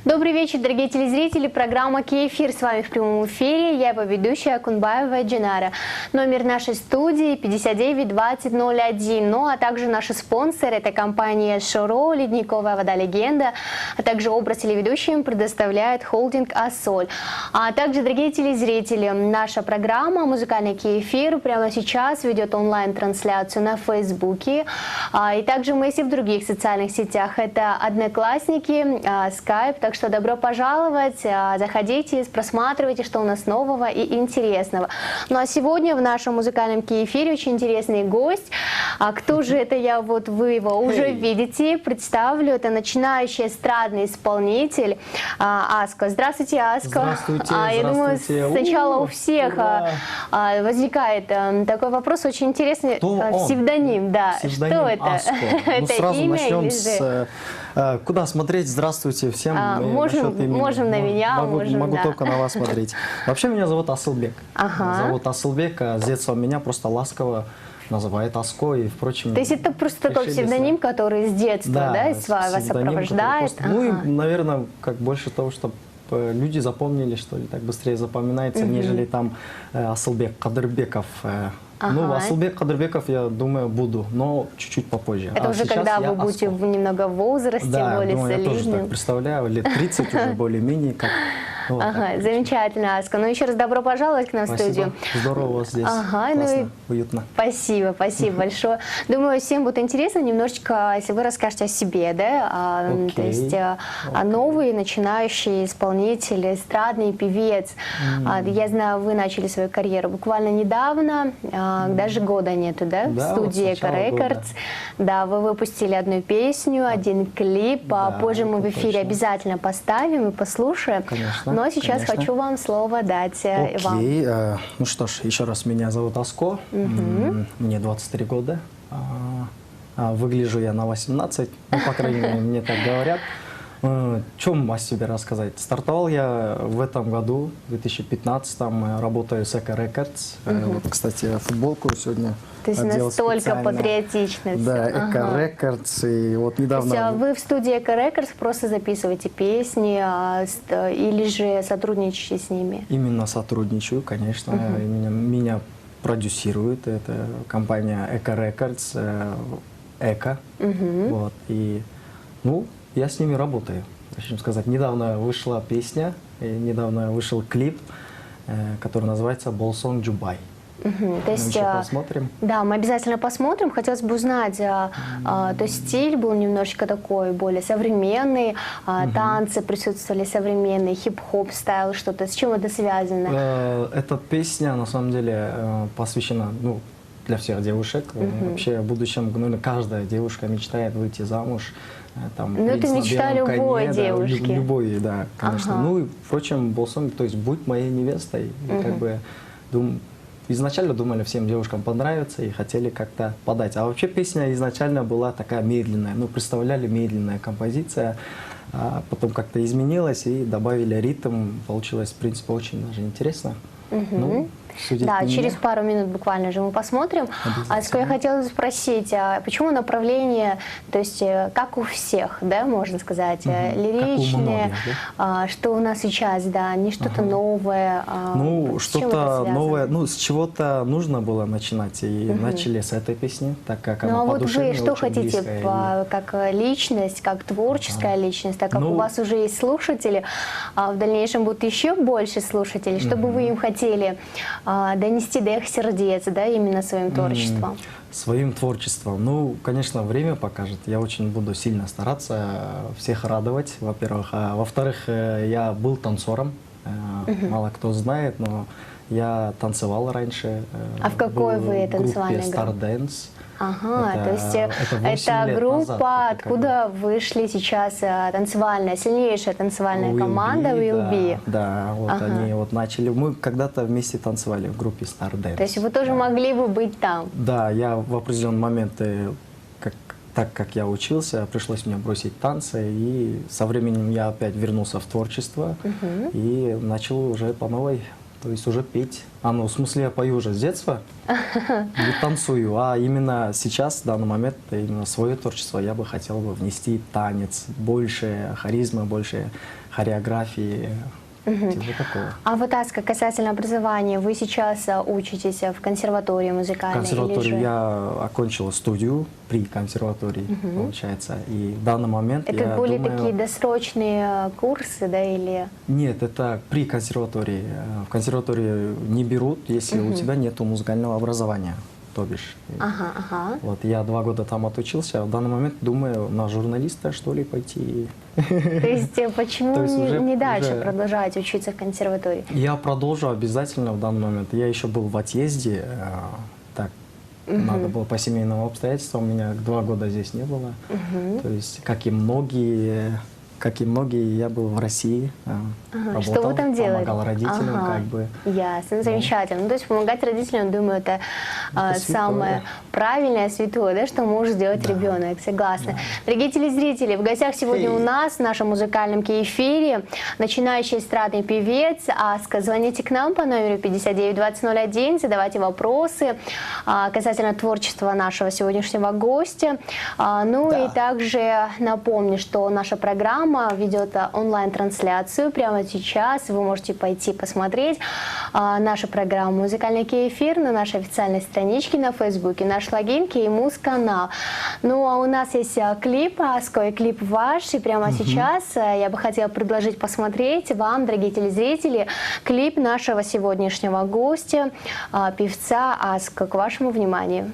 Добрый вечер, дорогие телезрители. Программа «Киэфир» с вами в прямом эфире. Я его ведущая Акунбаева Джинара. Номер нашей студии 592001. Ну а также наши спонсоры — это компания «Шоро», «Ледниковая вода Легенда», а также образ телеведущим предоставляет холдинг «Ассоль». А также, дорогие телезрители, наша программа «Музыкальный Киэфир» прямо сейчас ведет онлайн-трансляцию на Фейсбуке. И также мы есть и в других социальных сетях. Это Одноклассники, Скайп. Так что добро пожаловать, заходите, просматривайте, что у нас нового и интересного. Ну а сегодня в нашем музыкальном Киэфире очень интересный гость. А кто же это вы его уже видите. Представлю, это начинающий эстрадный исполнитель Аско. Здравствуйте, Аско. Здравствуйте, Я думаю, сначала у всех возникает такой вопрос, очень интересный. Псевдоним, да. Псевдоним что это? Аско. Это сразу имя начнем или с... Куда смотреть? Здравствуйте всем. Можем на меня, могу только на вас смотреть. Вообще меня зовут Асылбек. Зовут Асылбек, а с детства меня просто ласково называют Аско и впрочем. То есть это просто такой псевдоним, который с детства, вас сопровождает? Ну и, наверное, как больше того, чтобы люди запомнили, что ли, так быстрее запоминается, нежели там Асылбек Кадырбеков. Ну, Асылбек Кадырбеков, я думаю, буду, но чуть-чуть попозже. Это уже когда вы будете немного в возрасте, более солидным. Да, я тоже так представляю, лет 30 уже более-менее как... Замечательно, Аска. Ну, еще раз добро пожаловать к нам в студию. Здорово у вас здесь. Классно, уютно. Спасибо большое. Думаю, всем будет интересно немножечко, если вы расскажете о себе, да? То есть новый начинающий исполнитель, эстрадный певец. Я знаю, вы начали свою карьеру буквально недавно, даже года нету, да? В студии Эко Рекордс. Да, вы выпустили одну песню, один клип. Позже мы в эфире обязательно поставим и послушаем. Конечно. Но сейчас хочу вам слово дать. Окей. Ну что ж, еще раз, меня зовут Аско, мне 23 года, выгляжу я на 18, ну, по крайней мере, мне так говорят. Чем о себе рассказать? Стартовал я в этом году, в 2015-м, работаю с Эко Рекордс. Вот, кстати, футболку сегодня То есть настолько патриотично. Да, Эко Рекордс. И вот недавно... То есть вы в студии Эко Рекордс просто записываете песни или же сотрудничаете с ними? Именно сотрудничаю, конечно. Меня продюсирует. Это компания Эко Рекордс, Эко. Вот, и, ну, я с ними работаю. Хочу сказать, недавно вышла песня, недавно вышел клип, который называется «Болсонг Джубай». То есть, посмотрим. Да, мы обязательно посмотрим. Хотелось бы узнать, то есть стиль был немножечко такой более современный, танцы присутствовали современные, хип-хоп стайл, что-то. С чем это связано? Эта песня, на самом деле, посвящена, ну, для всех девушек. Вообще, в будущем, наверное, каждая девушка мечтает выйти замуж. Там, ну, это мечта любой девушки. Любой, да, конечно. Ну, и, впрочем, Болсонг, то есть, будь моей невестой. Как бы, изначально думали, всем девушкам понравится и хотели как-то подать. А вообще песня изначально была такая медленная. Ну, представляли, медленная композиция. А потом как-то изменилась и добавили ритм. Получилось, в принципе, очень даже интересно. Ну, да, через пару минут буквально же мы посмотрим. Я хотела спросить, почему направление, то есть как у всех, да, можно сказать, лиричное, что у нас сейчас, да, не что-то новое. Ну, что-то новое, ну, с чего-то нужно было начинать, и начали с этой песни, так как она по душе мне очень близкая. Ну, а вот вы что хотите, как личность, как творческая личность, так как у вас уже есть слушатели, в дальнейшем будут еще больше слушателей, что бы вы им хотели донести до их сердец, да, именно своим творчеством? Своим творчеством. Ну, конечно, время покажет. Я очень буду сильно стараться всех радовать, во-первых. А во-вторых, я был танцором. Мало кто знает, но я танцевал раньше. А в какой вы танцевальной группе? Stardance. То есть это группа, откуда вышли сейчас танцевальная, сильнейшая танцевальная команда Will Be. Да, вот они вот начали. Мы когда-то вместе танцевали в группе Stardance. То есть вы тоже могли бы быть там? Да, я в определенный момент, так как я учился, пришлось мне бросить танцы, и со временем я опять вернулся в творчество и начал уже по новой то есть уже петь. В смысле, я пою уже с детства, не танцую, а именно сейчас, в данный момент, именно свое творчество я бы хотел бы внести танец, больше харизмы, больше хореографии. Типа такого. А вот, Аска, касательно образования, вы сейчас учитесь в консерватории музыкальной? Консерваторию я окончил студию при консерватории, получается. И в данный момент это я были думаю... такие досрочные курсы, да, или? Нет, это при консерватории. В консерватории не берут, если у тебя нет музыкального образования. То бишь. Вот я 2 года там отучился, а в данный момент думаю на журналиста, что ли, пойти. То есть почему не дальше продолжать учиться в консерватории? Я продолжу обязательно в данный момент. Я еще был в отъезде, так, надо было по семейным обстоятельствам, у меня 2 года здесь не было. То есть, как и многие, я был в России, работал, что вы там делали? Помогал родителям, как бы. Ясно, замечательно. Ну, то есть помогать родителям, думаю, это самое правильное, святое, да, что может сделать ребенок, согласна. Да. Дорогие телезрители, в гостях сегодня у нас в нашем музыкальном кей-эфире начинающий эстрадный певец Аска. Звоните к нам по номеру 592001, задавайте вопросы касательно творчества нашего сегодняшнего гостя. И также напомню, что наша программа ведет онлайн-трансляцию прямо сейчас. Вы можете пойти посмотреть нашу программу «Музыкальный кей-эфир» на нашей официальной страничке на Фейсбуке, наш логин Кей-Муз-канал. Ну, а у нас есть клип Аска, и клип ваш. И прямо сейчас я бы хотела предложить посмотреть вам, дорогие телезрители, клип нашего сегодняшнего гостя, певца Аска. К вашему вниманию.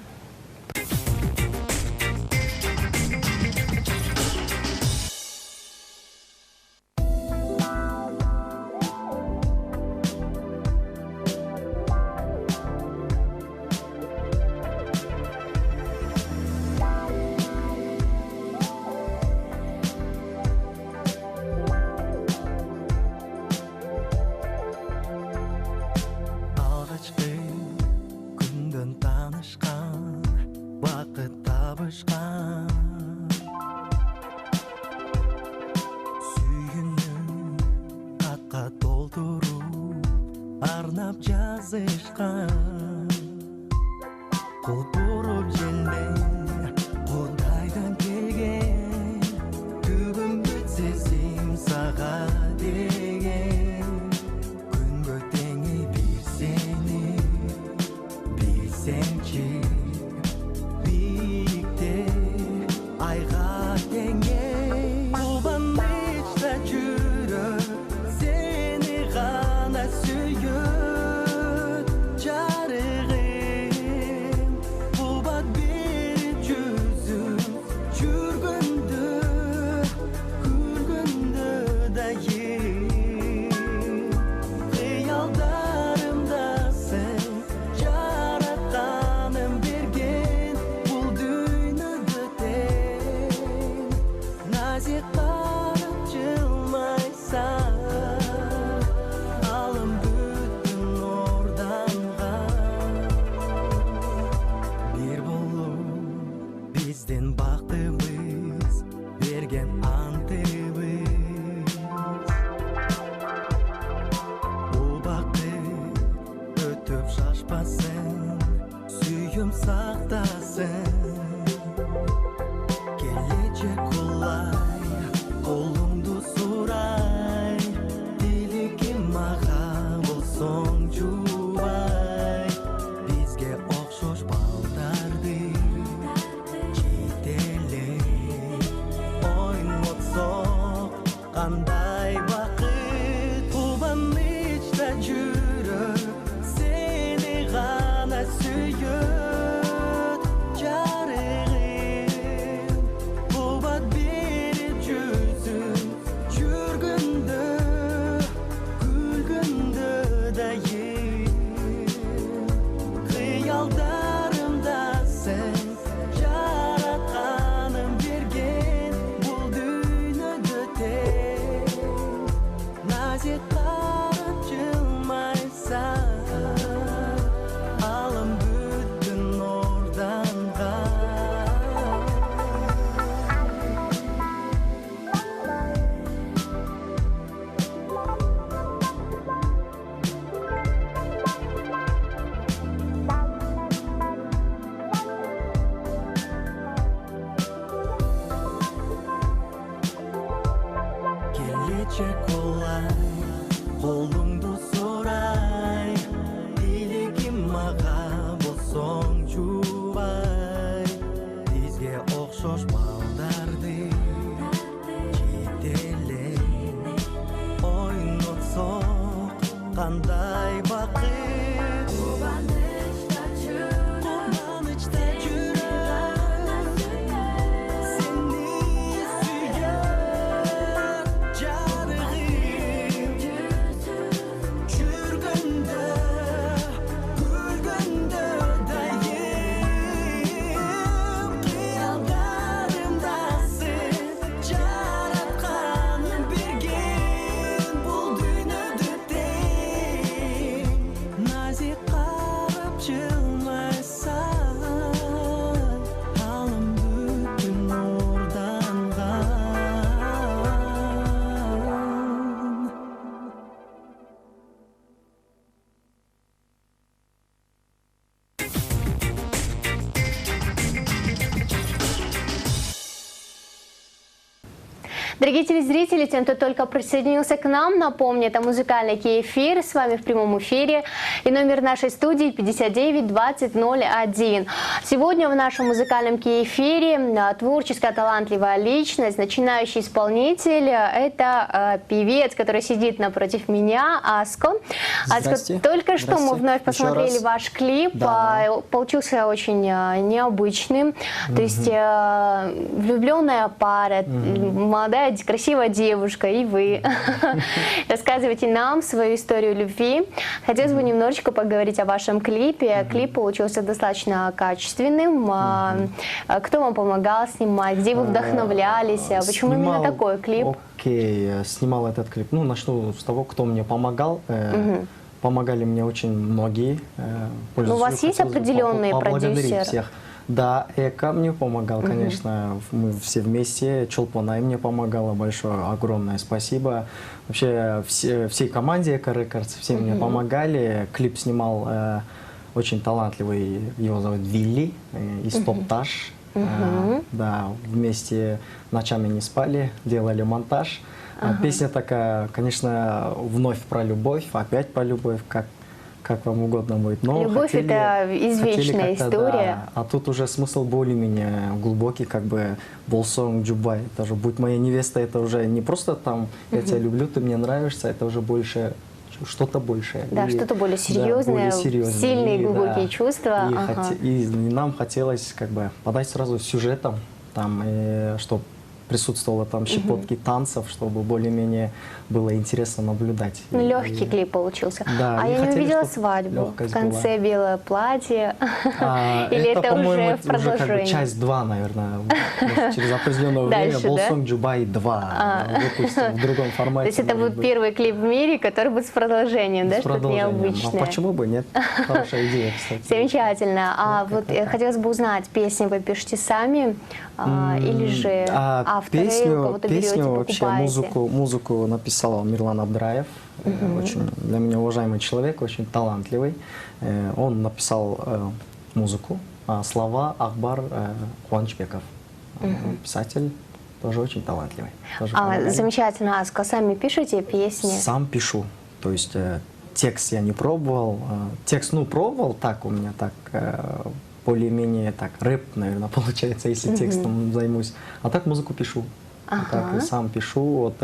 Дорогие телезрители, тем, кто только присоединился к нам, напомню, это музыкальный Киефир, с вами в прямом эфире, и номер нашей студии 59 20 01. Сегодня в нашем музыкальном Киефире творческая талантливая личность, начинающий исполнитель, это певец, который сидит напротив меня, Аско. Аско, только что мы вновь посмотрели ваш клип, получился очень необычным, то есть влюбленная пара, молодая красивая девушка, и вы. Рассказывайте нам свою историю любви. Хотелось бы немножечко поговорить о вашем клипе. Клип получился достаточно качественным. Кто вам помогал снимать? Где вы вдохновлялись? Почему именно такой клип? Окей, снимал этот клип. Ну, начну с того, кто мне помогал. Помогали мне очень многие. У вас есть определенные продюсеры? Всех. Да, Эка мне помогал, конечно, мы все вместе, Чолпонай мне помогала, большое, огромное спасибо. Вообще всей команде Эка Рекордс, все мне помогали. Клип снимал очень талантливый, его зовут Вилли из Топташ. Да, вместе ночами не спали, делали монтаж. Песня такая, конечно, вновь про любовь, опять про любовь, как вам угодно будет. Но любовь это извечная история. Да. А тут уже смысл более-менее глубокий, как бы Болсонг Джубай. Это же «Будь моя невеста», это уже не просто там «я тебя люблю, ты мне нравишься», это уже больше что-то большее. Да, что-то более серьезное, сильные глубокие чувства. И нам хотелось как бы подать сразу сюжетом, там, чтобы присутствовало там щепотки танцев, чтобы более-менее было интересно наблюдать. Ну, легкий клип получился. Да, я не увидела свадьбу. В конце белое платье. Или это уже в продолжении? Как бы часть 2, наверное. Через определенное время Болсонг Джубай 2 выпустим в другом формате. То есть это будет первый клип в мире, который будет с продолжением, да? Что-то необычное. А почему бы нет? Хорошая идея, кстати. Замечательно. А вот хотелось бы узнать, песни вы пишете сами или же песню вообще, музыку написал Мирлан Абдраев, очень для меня уважаемый человек, очень талантливый. Он написал музыку, а слова Ахбар Куанчбеков, писатель, тоже очень талантливый. Тоже замечательно, Аско, сами пишете песни? Сам пишу, то есть текст я не пробовал, текст, пробовал так у меня, так более-менее так, рэп, наверное, получается, если текстом займусь. А так музыку пишу. Так и сам пишу. Вот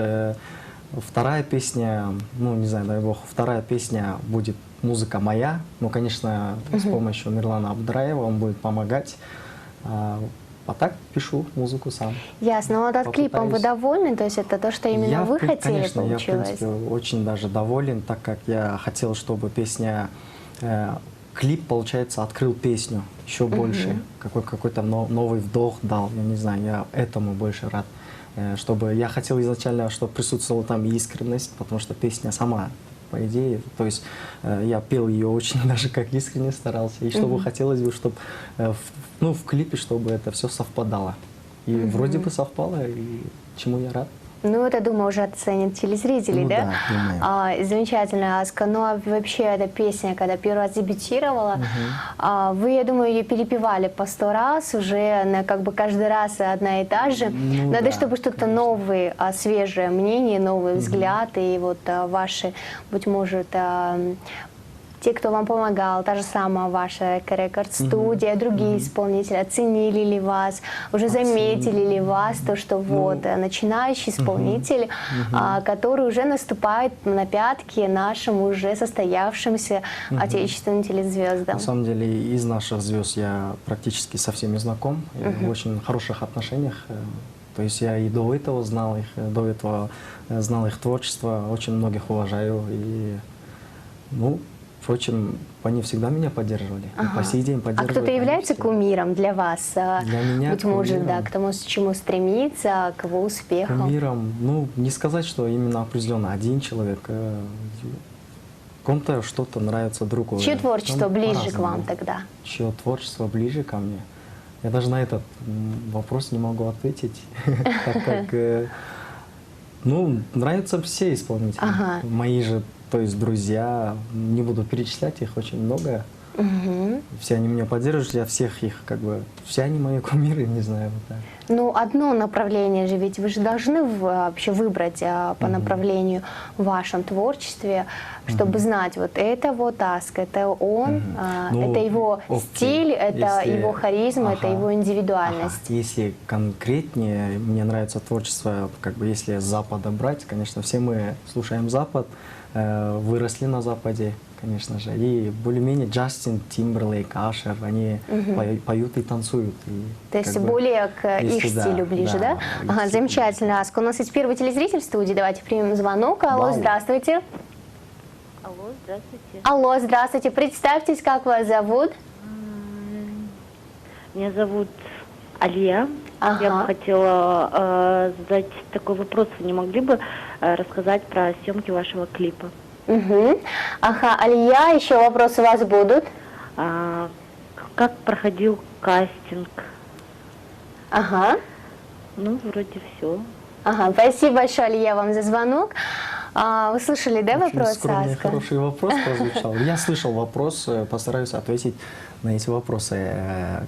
вторая песня, не знаю, дай бог, вторая песня будет музыка моя. Ну, конечно, с помощью Мирлана Абдраева он будет помогать. А так пишу музыку сам. Ясно. Вот от клипом вы довольны? То есть это то, что именно вы хотели, конечно, получилось? Я, в принципе, очень даже доволен, так как я хотел, чтобы песня... Клип, получается, открыл песню еще больше, какой-то новый вдох дал, я не знаю, я этому больше рад. Чтобы я хотел изначально, чтобы присутствовала там искренность, потому что песня сама, по идее, то есть я пел ее очень даже как искренне старался, и чтобы хотелось бы, чтобы в клипе, чтобы это все совпадало. И вроде бы совпало, и чему я рад. Ну, это, думаю, уже оценят телезрители, да? Да, замечательно, Аска. Ну, а вообще, эта песня, когда первый раз дебютировала, вы, я думаю, ее перепевали по 100 раз, уже как бы каждый раз одна и та же. Надо, чтобы что-то новое, свежее мнение, новый взгляд, и вот ваши, быть может, те, кто вам помогал, та же самая ваша рекорд-студия, другие исполнители, оценили ли вас, уже заметили ли вас то, что вот начинающий исполнитель, который уже наступает на пятки нашим уже состоявшимся отечественным телезвездам? На самом деле, из наших звезд я практически со всеми знаком, в очень хороших отношениях. То есть я и до этого знал их, их творчество, очень многих уважаю. И, впрочем, они всегда меня поддерживали, и по сей день поддерживают. А кто-то является кумиром для вас? Для меня быть может, да, к тому, к чему стремиться, к его успеху? Кумиром, не сказать, что именно определенно один человек. кому-то что-то нравится другое. Чье творчество ближе к вам тогда? Чье творчество ближе ко мне? Я даже на этот вопрос не могу ответить, так как, ну, нравятся все исполнители. Мои же, то есть друзья, не буду перечислять, их очень много. Все они меня поддерживают, я всех их, как бы, все они мои кумиры, не знаю, вот так. Ну, одно направление же, ведь вы же должны вообще выбрать по направлению в вашем творчестве, чтобы знать, вот это вот Аск, это он, это его стиль, это его харизма, это его индивидуальность. Если конкретнее, мне нравится творчество, как бы, если с Запада брать, конечно, все мы слушаем Запад, выросли на Западе, конечно же, и более-менее Джастин Тимберлейк, Ашер, они поют и танцуют. И, то есть более к их стилю ближе, да? Ага, замечательно, Аска. У нас есть первый телезритель в студии, давайте примем звонок. Алло, здравствуйте. Алло, здравствуйте. Алло, здравствуйте. Представьтесь, как вас зовут? Меня зовут Алия. Я бы хотела задать такой вопрос. Вы не могли бы рассказать про съемки вашего клипа? Ага, Алия, еще вопросы у вас будут? Как проходил кастинг? Ага. Ну, вроде все. Ага, спасибо большое, Алия, вам за звонок. Вы слышали, да, вопрос, Аска? Хороший вопрос прозвучал. Я слышал вопрос, постараюсь ответить на эти вопросы.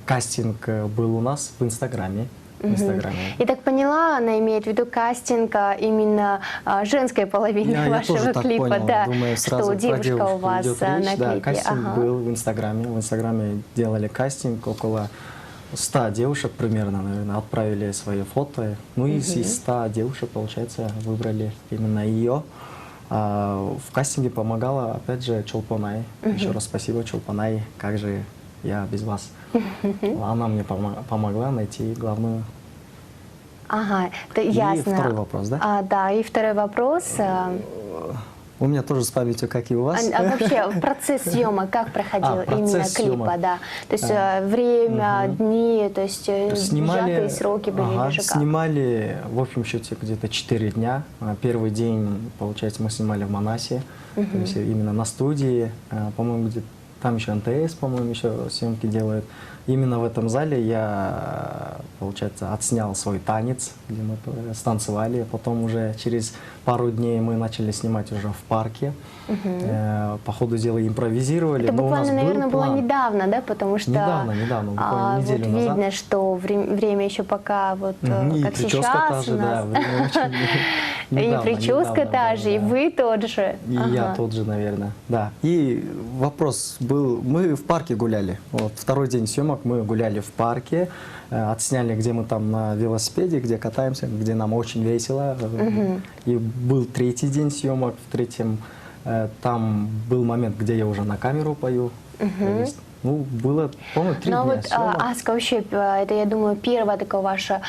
Кастинг был у нас в Инстаграме. Я так поняла, она имеет в виду кастинг именно женской половины вашего клипа, понял. да, Думаю, что девушка у вас на клипе. Да, кастинг был в Инстаграме. В Инстаграме делали кастинг, около 100 девушек примерно, наверное, отправили свои фото. Ну и из 100 девушек, получается, выбрали именно ее. В кастинге помогала, опять же, Чолпонай. Еще раз спасибо, Чолпонай. Как же я без вас? Она мне помогла найти главную. Ага, ясно. И второй вопрос, да? Да, и второй вопрос. У меня тоже с памятью, как и у вас. А вообще процесс съемок как проходил именно клипа, да? То есть время, дни, то есть сжатые сроки были или же как? Снимали, в общем счете, где-то 4 дня. Первый день, получается, мы снимали в Манасе, то есть именно на студии, по-моему, где там еще НТС, по-моему, еще съемки делают. Именно в этом зале я, получается, отснял свой танец, где мы станцевали. Потом уже через пару дней мы начали снимать уже в парке. По ходу дела импровизировали. Это буквально, наверное, было недавно, да? Потому что недавно, буквально неделю вот назад. Видно, что время еще пока вот и как прическа сейчас та же, у нас. да, время очень недавно, и прическа та же, и вы тот же. И я тот же, наверное, да. И вопрос был, мы в парке гуляли. Вот, второй день съемок мы гуляли в парке, отсняли, где мы там на велосипеде, где катаемся, где нам очень весело. И был третий день съемок, в третьем там был момент, где я уже на камеру пою. Ну, было, по-моему, 3 дня вот, съемок. Аска, вообще, это, я думаю, первое такое ваше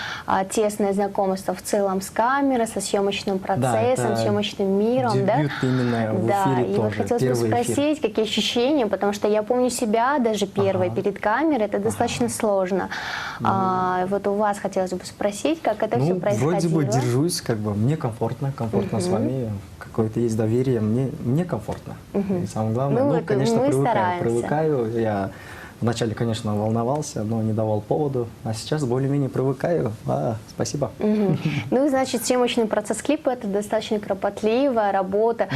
тесное знакомство в целом с камерой, со съемочным процессом, съемочным миром, да? Именно в да, эфире и тоже. вот хотелось бы спросить, какие ощущения, потому что я помню себя даже первой перед камерой, это достаточно сложно. Вот у вас хотелось бы спросить, как это все происходило. Вроде бы держусь, как бы мне комфортно с вами, какое-то есть доверие, мне комфортно. И самое главное, конечно, привыкаю. Я вначале, конечно, волновался, но не давал поводу, а сейчас более-менее привыкаю. Спасибо. Ну, значит, съемочный процесс клипа — это достаточно кропотливая работа.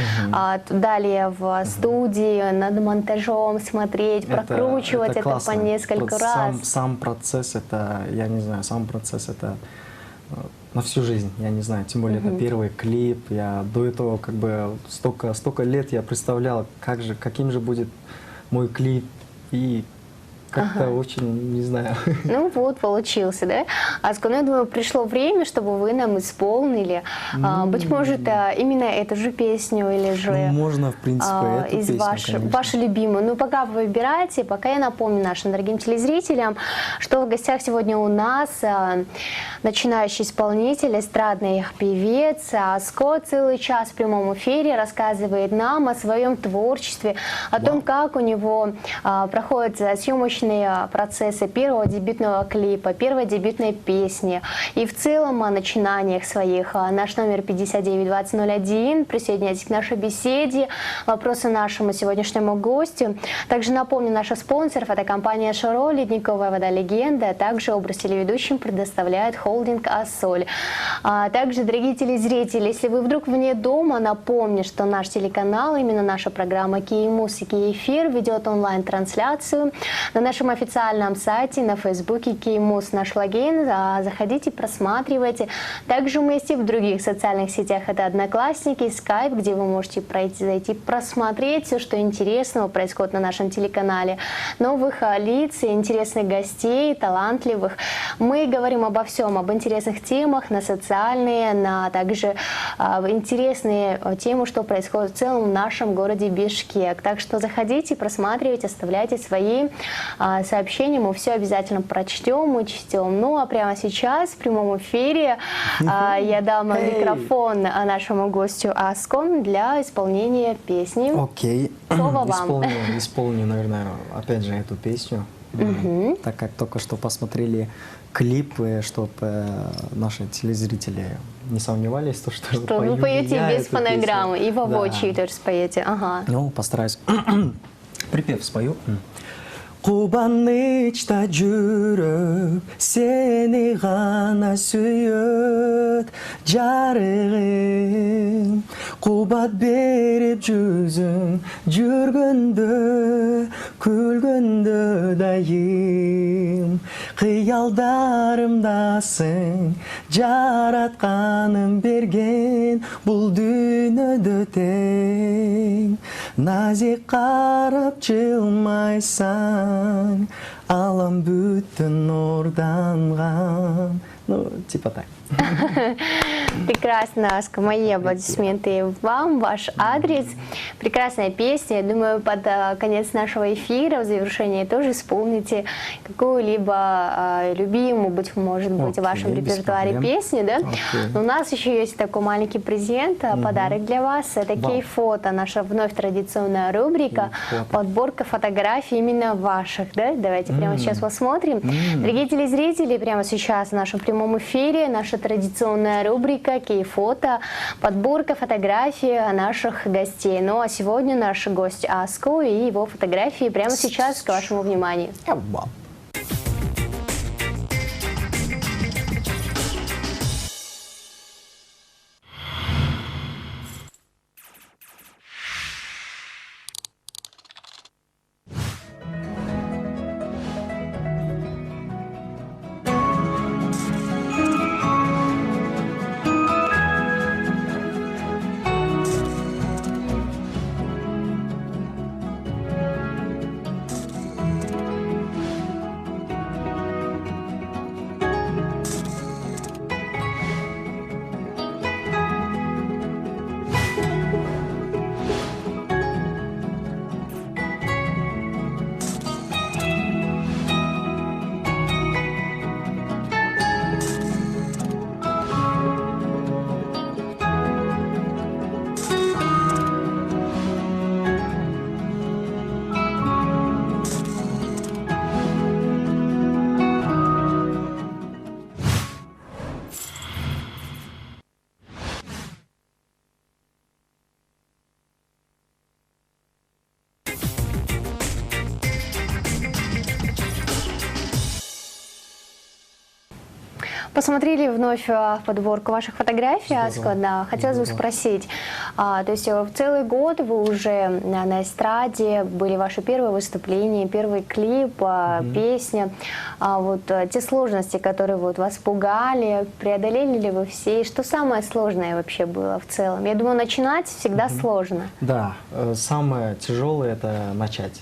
Далее в студии над монтажом смотреть, прокручивать это по несколько раз. Сам процесс, это, я не знаю, на всю жизнь, я не знаю, тем более это первый клип. Я до этого как бы столько лет я представлял, каким же будет мой клип, и как-то очень, не знаю. Ну вот, получился, да? Аска, ну я думаю, пришло время, чтобы вы нам исполнили, быть может, именно эту же песню, или же можно, в принципе, эту из песню, вашу любимую. Ну, пока вы выбираете, пока я напомню нашим дорогим телезрителям, что в гостях сегодня у нас начинающий исполнитель, эстрадный певец Аско. Целый час в прямом эфире рассказывает нам о своем творчестве, о том, как у него проходит съемочный съемочные процессы первого дебютного клипа, первой дебютной песни и в целом о начинаниях своих. Наш номер 592001. Присоединяйтесь к нашей беседе. Вопросы нашему сегодняшнему гостю. Также напомню, наша спонсор – фотокомпания «Шаро», ледниковая вода «Легенда», а также образ телеведущим предоставляет холдинг «Ассоль». Также, дорогие телезрители, если вы вдруг вне дома, напомню, что наш телеканал, именно наша программа «Киемус» и «Киефир» ведет онлайн-трансляцию на нашем официальном сайте, на фейсбуке «Киемус» наш логин. Заходите, просматривайте. Также мы есть и в других социальных сетях. Это Одноклассники, Скайп, где вы можете зайти, просмотреть все, что интересного происходит на нашем телеканале. Новых лиц, интересных гостей, талантливых. Мы говорим обо всем, об интересных темах, на социальные, на также интересные темы, что происходит в целом в нашем городе Бишкек. Так что заходите, просматривайте, оставляйте свои сообщения, мы все обязательно прочтем, учтем. Ну а прямо сейчас в прямом эфире я дам микрофон нашему гостю Аско для исполнения песни. Окей. Слово вам. Исполню, наверное, опять же эту песню, так как только что посмотрели клип, чтобы наши телезрители не сомневались, что вы поете без фонограммы и воочию тоже споете. Ага. Ну, постараюсь. Припев спою. Кубанычта жүріп, сені ғана сүйет, жарығым. Қубат беріп жүзің, жүргінді, күлгінді дайым. Қиялдарымдасың, жаратқаным берген, бұл дүниеде тең. Назик қарап жылмайсаң, алам бүтін орданған. Ну, типа так. Прекрасно, Аска, мои аплодисменты вам, ваш адрес. Прекрасная песня. Я думаю, под конец нашего эфира, в завершении тоже вспомните какую-либо любимую, быть может быть, в вашем репертуаре песни, да? Но у нас еще есть такой маленький презент, подарок для вас. Это Кей-фото, наша вновь традиционная рубрика, подборка фотографий именно ваших, да? Давайте прямо сейчас посмотрим. Дорогие телезрители, прямо сейчас в нашем прямом эфире наша традиционная рубрика «Кей-фото», подборка фотографий наших гостей. Ну а сегодня наш гость Аско и его фотографии прямо сейчас к вашему вниманию. Посмотрели вновь подборку ваших фотографий, Аско, да. Хотелось бы спросить, то есть в целый год вы уже на эстраде, были ваши первые выступления, первый клип, песня. Вот те сложности, которые вот вас пугали, преодолели ли вы все? И что самое сложное вообще было в целом? Я думаю, начинать всегда сложно. Да, самое тяжелое это начать.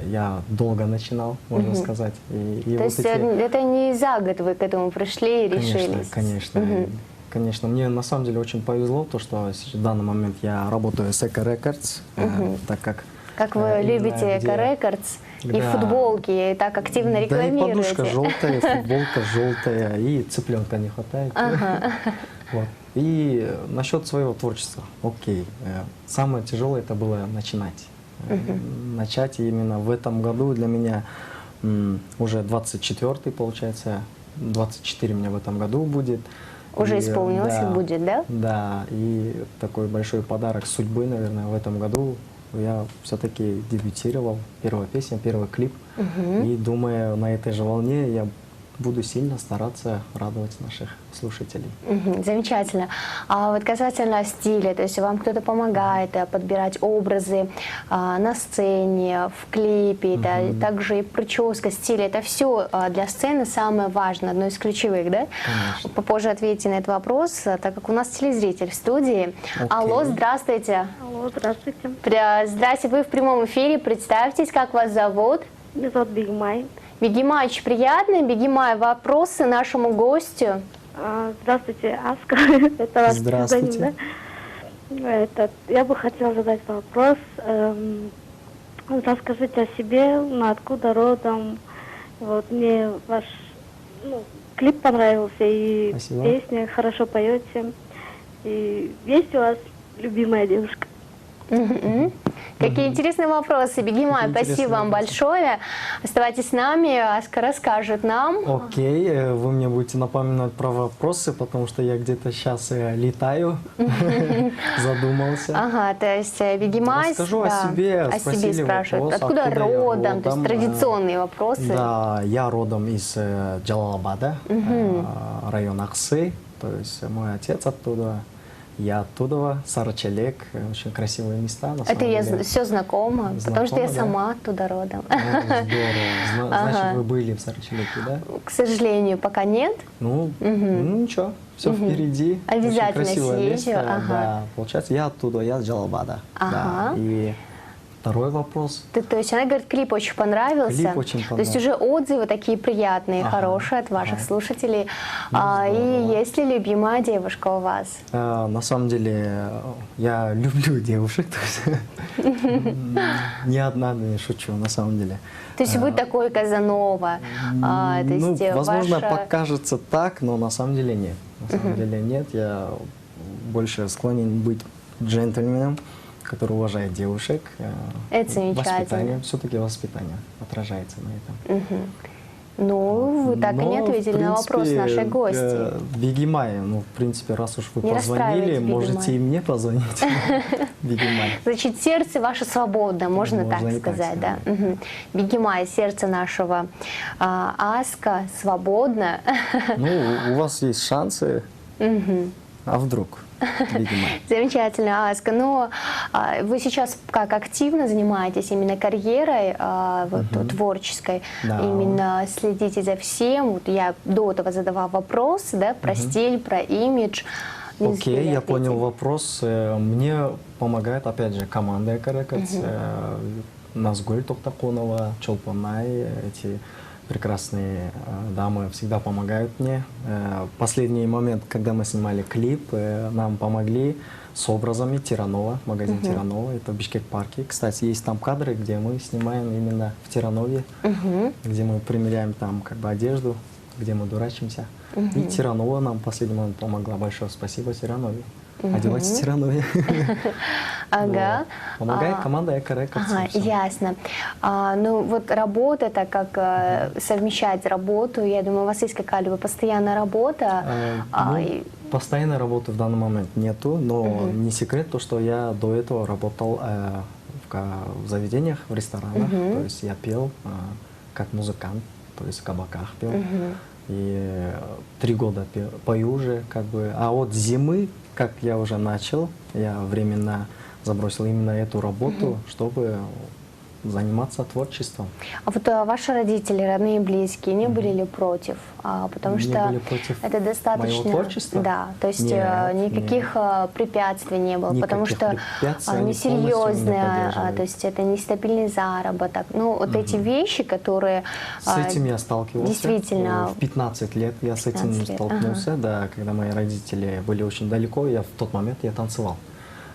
Я долго начинал, можно сказать. То есть это не за год вы к этому пришли и решились? Конечно. Конечно, мне на самом деле очень повезло, то, что в данный момент я работаю с Эко Рекордс, так как... Как вы любите Эко Рекордс и футболки, и так активно рекламируете. Да, и подушка желтая, футболка желтая, и цыпленка не хватает. Вот. И насчет своего творчества, окей. Самое тяжелое это было начинать. Начать именно в этом году для меня уже 24-й, получается, 24 мне в этом году будет. Уже и, исполнилось и будет, да? Да, и такой большой подарок судьбы, наверное, в этом году. Я все-таки дебютировал, первая песня, первый клип. И думаю, на этой же волне я буду сильно стараться радовать наших слушателей. Замечательно. А вот касательно стиля, то есть вам кто-то помогает подбирать образы на сцене, в клипе, да, также и прическа, стиль, это все для сцены самое важное, одно из ключевых, да? Конечно. Попозже ответьте на этот вопрос, так как у нас телезритель в студии. Алло, здравствуйте. Алло, здравствуйте. Здравствуйте, вы в прямом эфире, представьтесь, как вас зовут? Меня зовут Бигмай. Бегимай, очень приятно. Бегимай, вопросы нашему гостю. Здравствуйте, Аска. Это ваш Здравствуйте. псевдоним, да? Я бы хотела задать вопрос. Расскажите о себе, откуда родом. Вот мне ваш клип понравился, и Спасибо. песня, хорошо поете. И есть у вас любимая девушка? Какие интересные вопросы. Бегимай, спасибо вам большое. Оставайтесь с нами, Аска расскажет нам. Окей, вы мне будете напоминать про вопросы, потому что я где-то сейчас летаю, задумался. Ага, то есть Бегимай Расскажу о себе, спросили спрашивают. вопрос, Откуда откуда я родом? То есть традиционные вопросы. Да, я родом из Джалалабада, район Аксы, то есть мой отец оттуда. Я оттуда, Сарычелек, очень красивые места. На Это самом я деле. Все знакомо, потому что я Знакомо, да? сама оттуда родом. Здорово. Значит, вы были в Сарычелеке, да? К сожалению, пока нет. Ну ничего, все впереди. Обязательно очень красивое съезжу, место. ага. Да, получается, я оттуда, я с Джалалабада. Ага. Да. И второй вопрос. То есть она говорит, клип очень понравился. Клип очень То есть уже отзывы такие приятные, хорошие от ваших слушателей. И есть ли любимая девушка у вас? На самом деле, я люблю девушек. Не одна, не шучу, на самом деле. То есть вы такой Казанова. Возможно, покажется так, но на самом деле нет. На самом деле нет. Я больше склонен быть джентльменом, который уважает девушек. Это замечательно. Все-таки воспитание отражается на этом. Ну, вы так и не ответили на вопрос нашей гости. Бегимай, в принципе, раз уж вы Не позвонили, расстраивайтесь, можете и мне позвонить. Бегимай. Значит, сердце ваше свободно, можно так сказать, да? Бегимай, сердце нашего Аска свободно. Ну, у вас есть шансы, а вдруг? Замечательно, Аска. Но вы сейчас как активно занимаетесь именно карьерой творческой, Да. именно следите за всем. Вот я до этого задавала вопрос, да, про стиль, про имидж. Окей, я понял вопрос. Мне помогает, опять же, команда Экорекордс, Назгуль Токтаконова, Чолпанай, эти прекрасные дамы всегда помогают мне. Последний момент, когда мы снимали клип, нам помогли с образами Тиранова, магазин Тиранова, это в Бишкек-парке. Кстати, есть там кадры, где мы снимаем именно в Тиранове, где мы примеряем там как бы одежду, где мы дурачимся. И Тиранова нам в последний момент помогла. Большое спасибо Тиранове. Одевайтесь в Тиранове. Ага. Помогает команда Экорекордс. Ага, ясно. Ну вот работа, так как совмещать работу, я думаю, у вас есть какая-либо постоянная работа? Постоянной работы в данный момент нету, но не секрет то, что я до этого работал в заведениях, в ресторанах, то есть я пел как музыкант, то есть в кабаках пел. И 3 года пою уже, как бы. А от зимы, как я уже начал, я временно забросил именно эту работу, чтобы заниматься творчеством. А вот ваши родители, родные, близкие, не были ли против? Потому Не что были против это достаточно... моего творчества? Да, то есть никаких препятствий не было, потому что несерьезное, то есть это нестабильный заработок. Ну, вот эти вещи, которые... С этим я сталкивался. Действительно. В 15 лет я с этим столкнулся, да, когда мои родители были очень далеко, в тот момент я танцевал.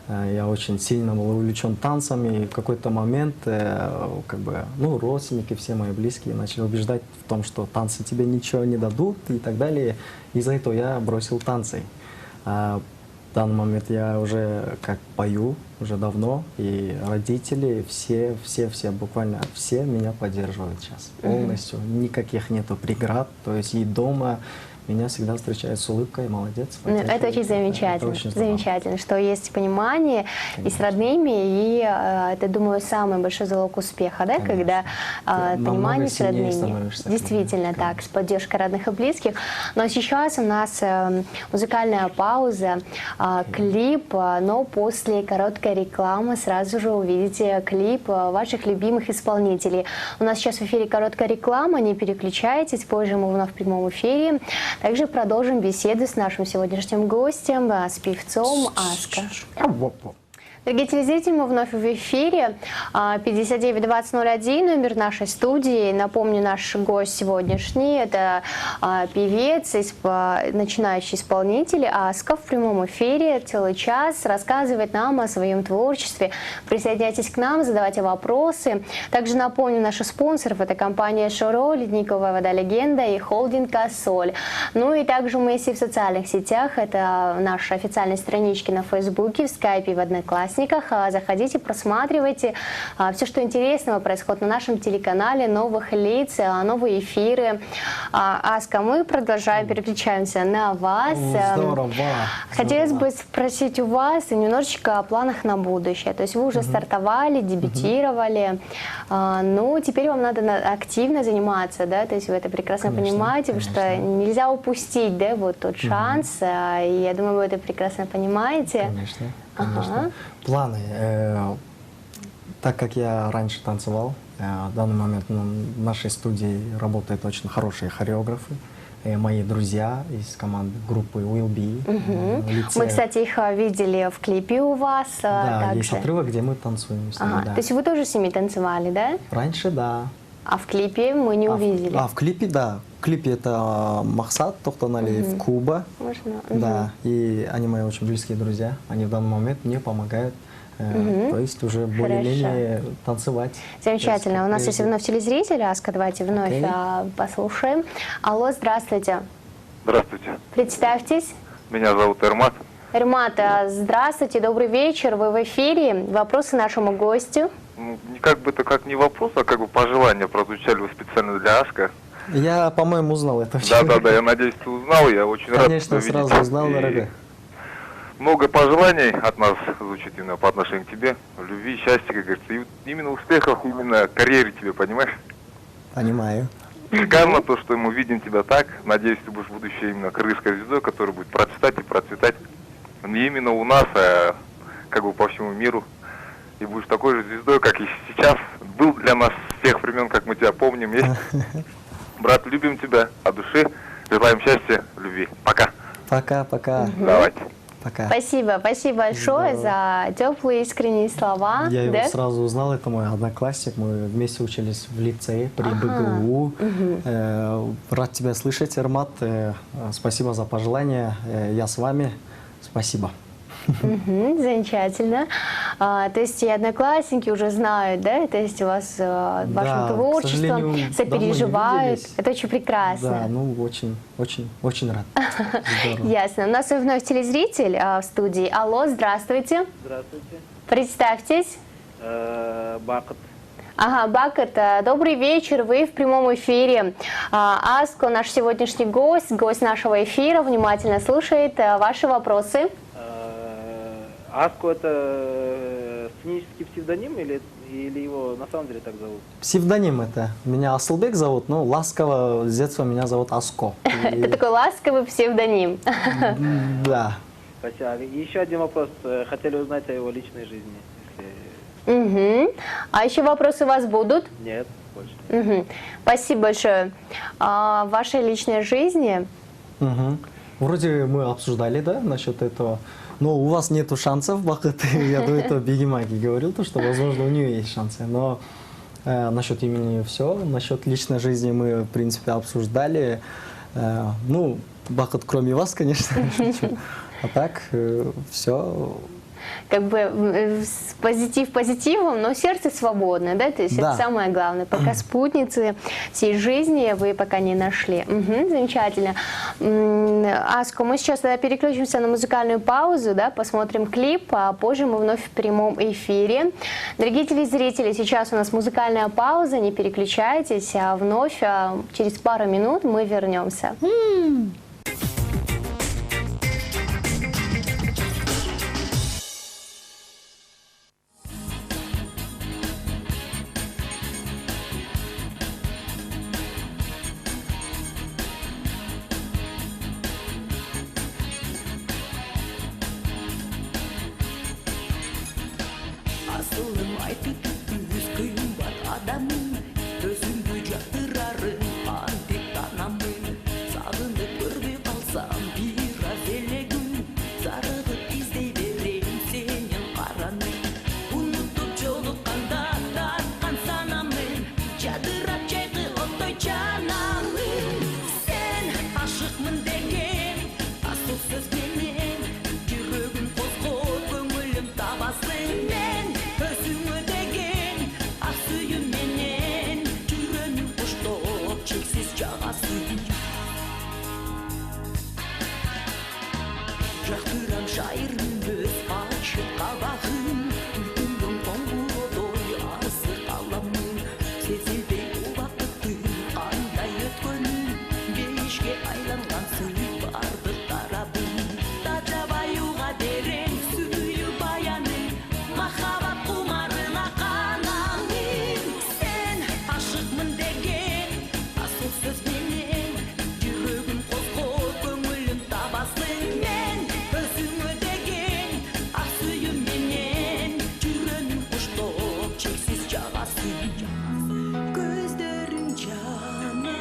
Я очень сильно был увлечен танцами, и в какой-то момент родственники, все мои близкие начали убеждать в том, что танцы тебе ничего не дадут и так далее. Из-за этого я бросил танцы. В данный момент я уже как пою, уже давно, и родители, все буквально все меня поддерживают сейчас полностью. Никаких нету преград, то есть и дома меня всегда встречают с улыбкой, молодец. Это очень замечательно, это очень замечательно, что есть понимание и с родными, и это, думаю, самый большой залог успеха, да, когда понимание с родными. Действительно так, с поддержкой родных и близких. Но сейчас у нас музыкальная пауза, клип, но после короткой рекламы сразу же увидите клип ваших любимых исполнителей. У нас сейчас в эфире короткая реклама, не переключайтесь, позже мы вновь в прямом эфире. Также продолжим беседу с нашим сегодняшним гостем, с певцом Аско. Дорогие телезрители, мы вновь в эфире. 59-20-01, номер нашей студии. Напомню, наш гость сегодняшний – это певец, начинающий исполнитель Аско. В прямом эфире целый час рассказывает нам о своем творчестве. Присоединяйтесь к нам, задавайте вопросы. Также напомню, наши спонсоров – это компания «Шоро», «Ледниковая вода Легенда» и холдинг «Ассоль». Ну и также мы есть и в социальных сетях. Это наши официальные странички на Фейсбуке, в Скайпе, в Одноклассниках. Заходите, просматривайте все, что интересного происходит на нашем телеканале, новых лиц, новые эфиры. Аско, мы продолжаем, переключаемся на вас. Здорово. Хотелось бы спросить у вас немножечко о планах на будущее. То есть вы уже стартовали, дебютировали, но теперь вам надо активно заниматься, да? То есть вы это прекрасно понимаете, потому что нельзя упустить, да, вот тот шанс, и я думаю, вы это прекрасно понимаете. Конечно. Конечно. Планы. Так как я раньше танцевал, в данный момент в нашей студии работают очень хорошие хореографы. Мои друзья из команды группы Will Be. Мы, кстати, их видели в клипе у вас. Да, также. Есть отрывок, где мы танцуем с ними. Да. То есть вы тоже с ними танцевали, да? Раньше, да. А в клипе мы не увидели. В клипе, да. В клипе это Махсат Тохтаналиев, Куба. Можно? Да, и они мои очень близкие друзья. Они в данный момент мне помогают. То есть уже более-менее танцевать. Замечательно. У нас есть вновь телезритель, Аско, давайте вновь послушаем. Алло, здравствуйте. Здравствуйте. Представьтесь. Меня зовут Эрмат. Эрмат, здравствуйте, добрый вечер, вы в эфире. Вопросы нашему гостю. Ну, как бы это как не вопрос, а как бы пожелания прозвучали вы специально для Аско. Я, по-моему, узнал это. Да, я надеюсь, ты узнал, я очень рад, Конечно, сразу узнал, дорогой. Много пожеланий от нас звучит именно по отношению к тебе. Любви, счастья, как говорится. И именно успехов, именно карьере тебе, понимаешь? Понимаю. Шикарно то, что мы видим тебя так. Надеюсь, ты будешь в будущем именно кыргызской звездой, которая будет процветать и процветать. Не именно у нас, а как бы по всему миру. И будешь такой же звездой, как и сейчас. Был для нас с тех времен, как мы тебя помним. Есть? Брат, любим тебя от души. Желаем счастья, любви. Пока. Пока. Давайте. Пока. Спасибо большое за теплые искренние слова. Я его сразу узнал, это мой одноклассник, мы вместе учились в лицее при БГУ. Рад тебя слышать, Эрмат, спасибо за пожелания, я с вами, спасибо. Замечательно. То есть и одноклассники уже знают, да? То есть у вас вашим творчеством сопереживают. Это очень прекрасно. Да, ну очень рад. Ясно. У нас вновь телезритель в студии. Алло, здравствуйте. Здравствуйте. Представьтесь. Бакыт. Ага, Бакыт, добрый вечер, вы в прямом эфире. Аско, наш сегодняшний гость нашего эфира, внимательно слушает ваши вопросы. Аско это сценический псевдоним или его на самом деле так зовут? Псевдоним это. Меня Асылбек зовут, но ласково с детства меня зовут Аско. Это такой ласковый псевдоним. Да. Спасибо. И еще один вопрос. Хотели узнать о его личной жизни. А еще вопросы у вас будут? Нет, больше. Спасибо большое. В вашей личной жизни? Вроде мы обсуждали, да, насчет этого. Но у вас нету шансов, Бакыт. Я до этого Бегимаги говорил, то, что, возможно, у нее есть шансы. Но насчет имени все, насчет личной жизни мы, в принципе, обсуждали. Ну, Бакыт, кроме вас, конечно. А так, все. как бы позитив позитивом, но сердце свободное, да, то есть это самое главное. Пока спутницы всей жизни вы пока не нашли. Угу, замечательно. Аско, мы сейчас тогда переключимся на музыкальную паузу, да, посмотрим клип, а позже мы вновь в прямом эфире. Дорогие телезрители, сейчас у нас музыкальная пауза, не переключайтесь, а вновь через пару минут мы вернемся. Asılım aytып түз кыймбат адамын өзүмдү жактырарын антип танамын сагынып көрбөй калсам бир аз эле күн зарыгып издей берем сенин караны унутуп жолукканда тарткан санамын жадырап чайкы оттой жанамын сен ашыкмын деген асыл сөз менен жүрөгүм козгоп көңүлүм табасың мен өзүңө деген ак сүйүм менен жүрөгүм куштоп чексиз жагасың жактырам шайырым өз ачык кабагын күлкүмдүн коңгуродой азыр каламын сезилбей убакыттын кандай өткөнүн бейишке айлангансың бардык тарабың тажабаюга терең сүйүү баяны махабат кумарына канамын сен ашыкмын деген асыл сөз менен жүрөгүм козгоп көңүлүм табасың мен өзүңө деген ак сүйүм менен жүрөгүм куштоп чексиз жагасың көздөрүң жана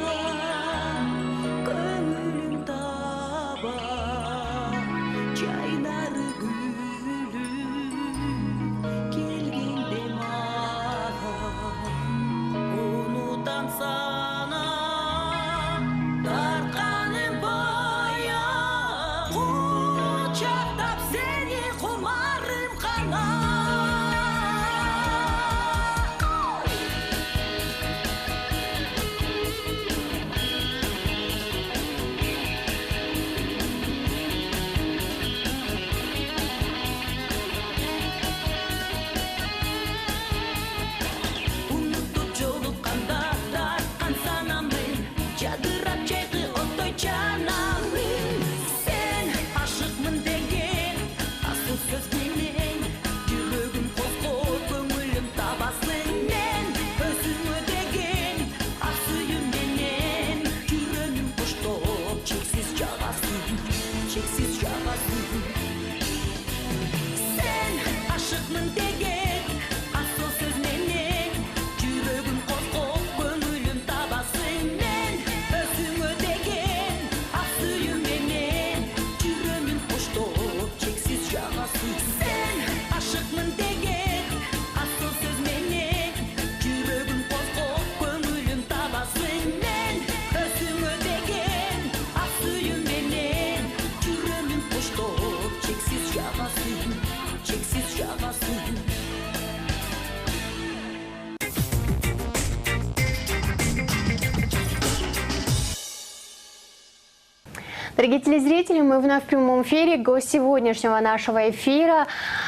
көңүлүм таба жайнары гүлүм келгенде маған унутам санам тартканым баян кучактап сени кумарым кана унутуп жолукканда тарткан санамын жадырап чайкы оттой жанамын сен ашыкмын деген асыл сөз менен жүрөгүм козгоп көңүлүм табасың мен өзүңө деген ак сүйүм менен жүрөгүм куштоп чексиз жагасың сен ашыкмын деген асыл сөз менен жүрөгүм козгоп көңүлүм табасың мен өзүңө деген ак сүйүм менен жүрөгүм куштоп чексиз жагасың сен ашыкмын деген асыл сөз менен жүрөгүм козгоп көңүлүм табасың мен өзүңө деген ак сүйүм менен жүрөгүм куштоп чексиз жагасың Дорогие телезрители, мы вновь в прямом эфире. Гость сегодняшнего нашего эфира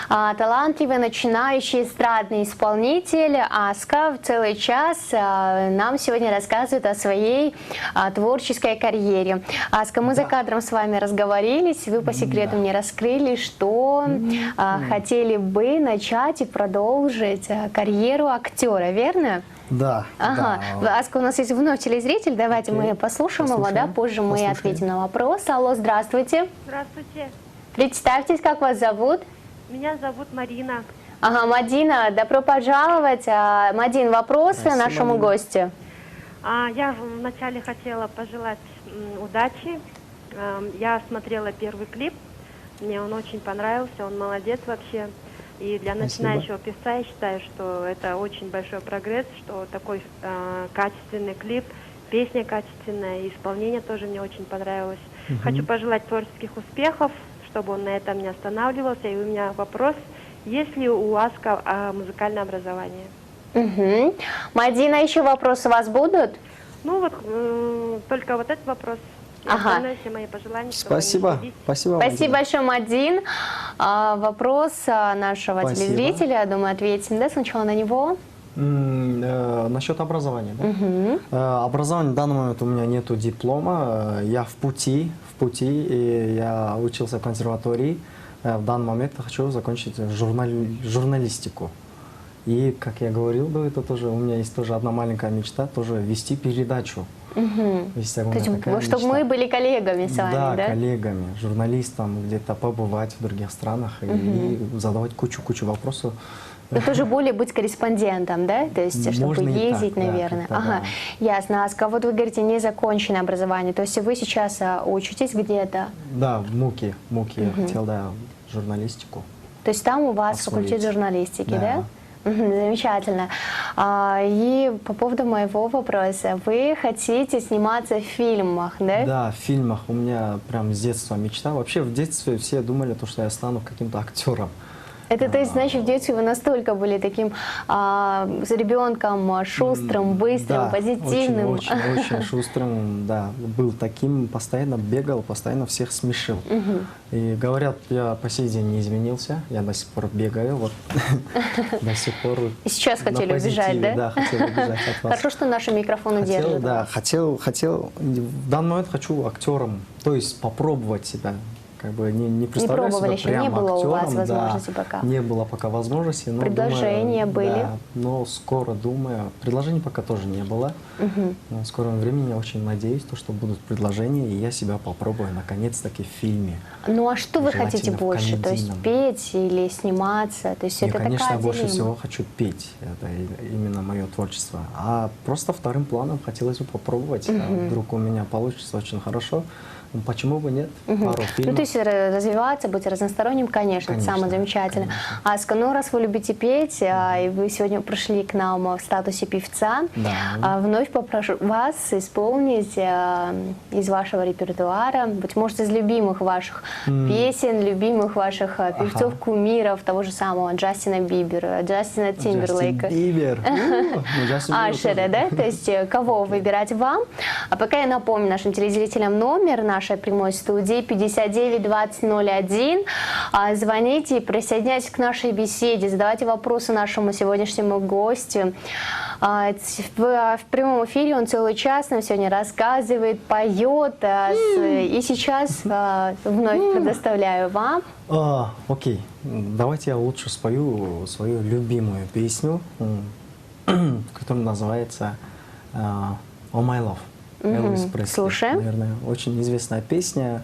талантливый начинающий эстрадный исполнитель Аска. В целый час нам сегодня рассказывает о своей творческой карьере. Аска, мы за кадром с вами разговорились, вы по секрету мне раскрыли, что хотели бы начать и продолжить карьеру актера, верно? Да. Ага. Да. Аска, у нас есть вновь телезритель, давайте мы послушаем его, да, позже мы ответим на вопрос. Алло, здравствуйте. Здравствуйте. Представьтесь, как вас зовут? Меня зовут Марина. Ага, Мадина, добро пожаловать. Мадин, вопросы Спасибо, нашему Мадина. гостю. Я вначале хотела пожелать удачи. Я смотрела первый клип, мне он очень понравился, он молодец вообще. И для начинающего певца я считаю, что это очень большой прогресс, что такой качественный клип, песня качественная, и исполнение тоже мне очень понравилось. Хочу пожелать творческих успехов, чтобы он на этом не останавливался. И у меня вопрос, есть ли у Аска музыкальное образование? Угу. Мадина, еще вопросы у вас будут? Ну вот, только вот этот вопрос. Ага. Все мои пожелания. Спасибо. Спасибо, Спасибо большое, Мадин. Вопрос нашего телезрителя, я думаю, ответим, да, сначала на него. Насчет образования, да? Образование в данный момент у меня нету диплома, я в пути, и я учился в консерватории. В данный момент я хочу закончить журналистику. И, как я говорил до этого, тоже у меня есть тоже одна маленькая мечта, тоже вести передачу. Есть То есть, чтобы мы были коллегами с вами, да? Да, коллегами, журналистом, где-то побывать в других странах и задавать кучу вопросов. Но тоже более быть корреспондентом, да? То есть, чтобы Можно ездить, так, наверное. Да, ага, ясно. Аска, вот вы говорите, незаконченное образование. То есть вы сейчас учитесь где-то? Да, в МУКе. Я хотел, да, журналистику. То есть там у вас освоить. факультет журналистики, да? Да. Замечательно. И по поводу моего вопроса. Вы хотите сниматься в фильмах, да? Да, в фильмах. У меня прям с детства мечта. Вообще в детстве все думали, что я стану каким-то актером. Это, то есть, значит, в детстве вы настолько были таким ребенком шустрым, быстрым, да, позитивным. Очень шустрым, да. Был таким, постоянно бегал, постоянно всех смешил. И говорят, я по сей день не изменился, я до сих пор бегаю, вот до сих пор. И сейчас хотели убежать, да? Да, хотел убежать от вас. Хорошо, что наши микрофоны держат. Да, хотел, в данный момент хочу актером, то есть попробовать себя. Как бы не представляю себя еще, прям не было актером, у вас возможности пока. Не было пока возможности. Но предложения думаю, были? Да, но скоро, думаю, предложений пока тоже не было. Но в скором времени я очень надеюсь, что будут предложения, и я себя попробую наконец-таки в фильме. Ну а что вы хотите Желательно в больше? То есть комедийном. петь или сниматься? То есть Я, это конечно, такая больше дилемма. всего хочу петь. Это именно мое творчество. А просто вторым планом хотелось бы попробовать. Вдруг у меня получится очень хорошо. Почему бы нет? Пару фильмов. Ну, то есть развиваться, быть разносторонним, конечно, это самое замечательное. Аска, ну, раз вы любите петь, и вы сегодня пришли к нам в статусе певца, вновь попрошу вас исполнить из вашего репертуара, быть может, из любимых ваших песен, любимых ваших певцов, кумиров, того же самого Джастина Бибера, Джастина Тимберлейка. Джастин Бибер. Ашера, да? То есть кого выбирать вам. А пока я напомню нашим телезрителям номер нашей прямой студии 59-20-01. Звоните и присоединяйтесь к нашей беседе, задавайте вопросы нашему сегодняшнему гостю. В прямом эфире он целый час нам сегодня рассказывает, поет. И сейчас вновь предоставляю вам. Окей, давайте я лучше спою свою любимую песню, которая называется «Oh My Love». Элвис Пресли. Слушаем. Наверное, очень известная песня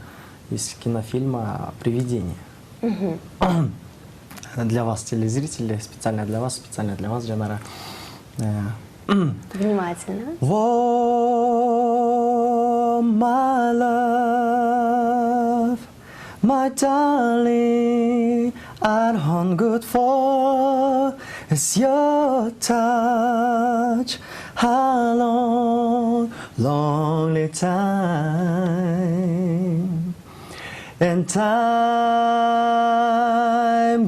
из кинофильма «Привидение». Для вас, телезрители, специально для вас, Джанара. Внимательно. Oh, my love, my darling, I'm on good for is your touch. How long, lonely time, and time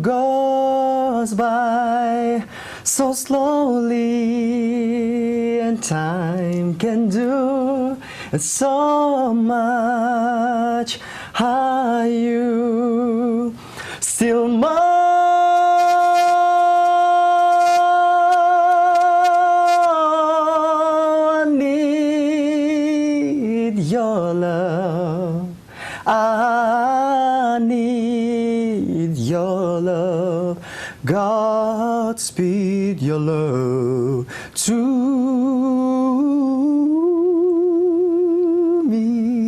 goes by so slowly, and time can do so much. Are you still mine? I need your love. Godspeed your love to me.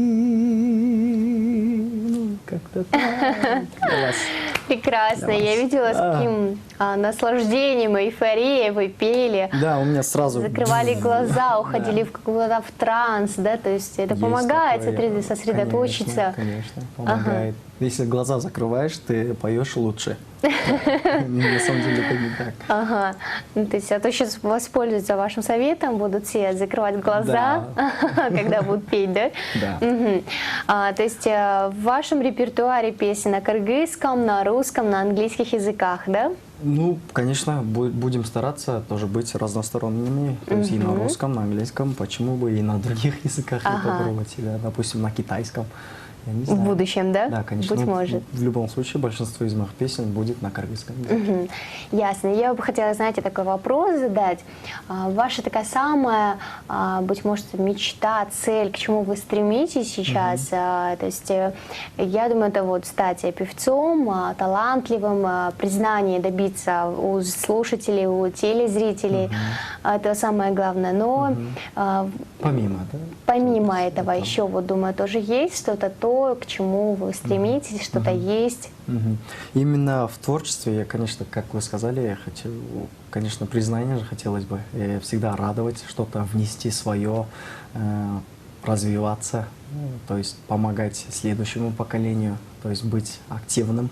Как-то так. Прекрасно. Я видела, с каким наслаждением и эйфорией вы пели. Да, у меня сразу... Закрывали глаза, уходили в транс, да, то есть это помогает сосредоточиться. Конечно, помогает. Если глаза закрываешь, ты поешь лучше. На самом деле это не так. Ага. Ну, то есть, а то сейчас воспользуются вашим советом, будут все закрывать глаза, когда будут петь, да? Да. То есть в вашем репертуаре песен на кыргызском, на русском, на английских языках, да? Ну, конечно, будем стараться тоже быть разносторонними, то есть и на русском, на английском, почему бы и на других языках не попробовать, да, допустим, на китайском. Я не знаю. В будущем, да? Да, конечно. Быть может. В любом случае, большинство из моих песен будет на кыргызском. Ясно. Я бы хотела, знаете, такой вопрос задать. Ваша такая самая, быть может, мечта, цель, к чему вы стремитесь сейчас? То есть, я думаю, это вот стать певцом, талантливым, признание добиться у слушателей, у телезрителей. Это самое главное. Но помимо этого еще, вот думаю, тоже есть что-то, к чему вы стремитесь, что-то есть. Именно в творчестве я, конечно, как вы сказали, я хочу, конечно, признание же хотелось бы всегда радовать, что-то внести свое, развиваться, то есть помогать следующему поколению, то есть быть активным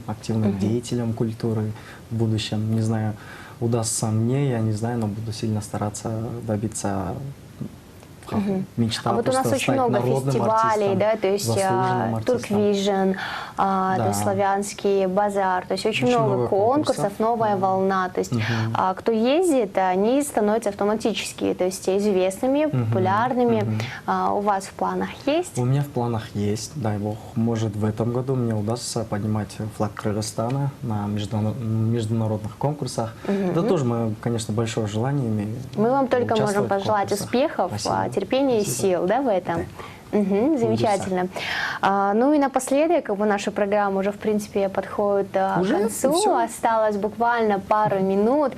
деятелем культуры в будущем. Не знаю, удастся мне, я не знаю, но буду сильно стараться добиться. Мечта. А вот у нас очень много фестивалей, да, то есть Турквижн, Славянский базар, то есть очень много конкурсов, новая волна, то есть кто ездит, они становятся автоматически, то есть известными, популярными. У вас в планах есть? У меня в планах есть, дай бог, может в этом году мне удастся поднимать флаг Кыргызстана на международных конкурсах. Да тоже мы, конечно, большое желание имеем. Мы вам только можем пожелать успехов, терпения и сил, да, в этом. Замечательно. Ну и напоследок, как бы наша программа уже, в принципе, подходит к концу. Осталось буквально пару минут.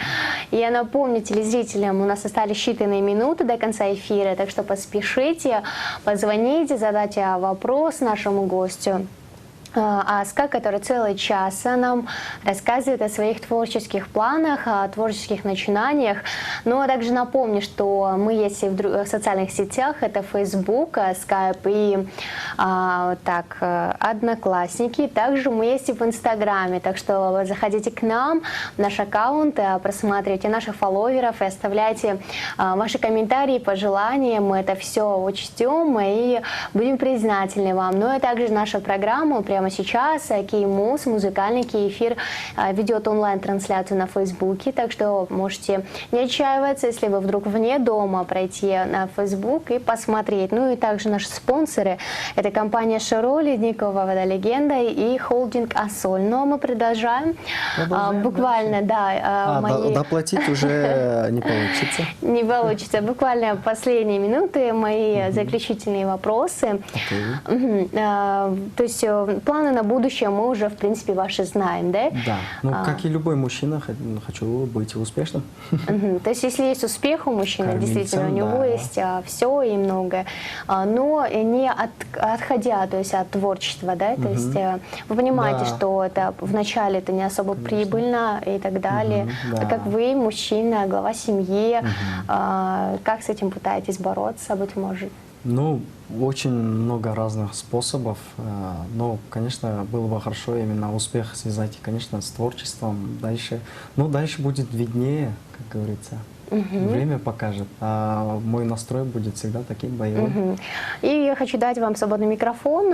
И я напомню телезрителям, у нас остались считанные минуты до конца эфира, так что поспешите, позвоните, задайте вопрос нашему гостю. Аска, которая целый час нам рассказывает о своих творческих планах, о творческих начинаниях. Ну, а также напомню, что мы есть и в социальных сетях, это Facebook, Skype и Одноклассники. Также мы есть и в Инстаграме, так что заходите к нам в наш аккаунт, просматривайте наших фолловеров и оставляйте ваши комментарии, пожелания. Мы это все учтем и будем признательны вам. Ну и также наша программа прямо сейчас Кей-Муз, музыкальный Кей-эфир, ведет онлайн-трансляцию на Фейсбуке, так что можете не отчаиваться, если вы вдруг вне дома, пройти на Фейсбук и посмотреть. Ну и также наши спонсоры – это компания «Широ», «Ледниковая вода Легенда» и холдинг «Ассоль». Ну а мы продолжаем. Буквально, да. Доплатить уже не получится. Не получится. Буквально последние минуты, мои заключительные вопросы. То есть планы на будущее мы уже, в принципе, ваши знаем, да? Да. Ну, как и любой мужчина, хочу быть успешным. То есть, если есть успех у мужчины, действительно, у него есть все и многое, но не отходя, то есть, от творчества, да? То есть, вы понимаете, что это вначале это не особо прибыльно и так далее. Как вы, мужчина, глава семьи, как с этим пытаетесь бороться, быть может? Ну, очень много разных способов, но, конечно, было бы хорошо именно успех связать, конечно, с творчеством. Дальше будет виднее, как говорится. Время покажет, а мой настрой будет всегда таким боевым. И я хочу дать вам свободный микрофон,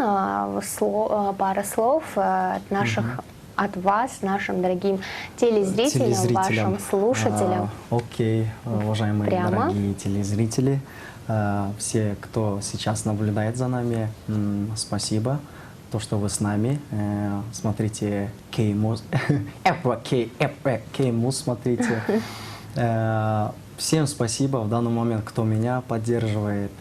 пара слов от вас, нашим дорогим телезрителям, вашим слушателям. Окей, уважаемые дорогие телезрители. Все, кто сейчас наблюдает за нами, спасибо, то, что вы с нами. Смотрите Кей-Муз, Кей-Муз смотрите. Всем спасибо в данный момент, кто меня поддерживает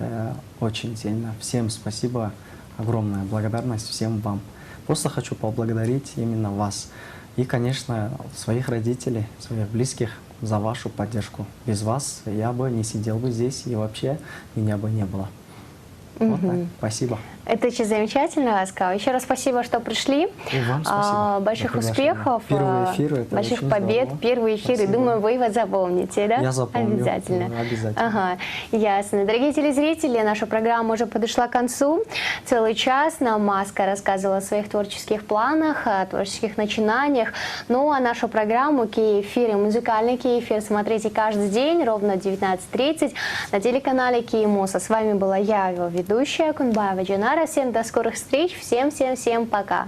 очень сильно. Всем спасибо, огромная благодарность всем вам. Просто хочу поблагодарить именно вас и, конечно, своих родителей, своих близких, за вашу поддержку. Без вас я бы не сидел бы здесь и вообще меня бы не было. Вот так. Спасибо. Это очень замечательно, Аска. Еще раз спасибо, что пришли. И вам спасибо. Больших успехов, Первый эфир, это больших очень побед, здорово. первый эфир. Спасибо. И думаю, вы его запомните, да? Я запомню. Обязательно. Обязательно. Ага, ясно. Дорогие телезрители, наша программа уже подошла к концу. Целый час нам Аска рассказывала о своих творческих планах, о творческих начинаниях. Ну, а нашу программу «Киефир» и музыкальный «Киефир» смотрите каждый день ровно в 19:30 на телеканале Киемуса. С вами была я, его ведущая Кунбаева Джинара. Всем до скорых встреч. Всем пока.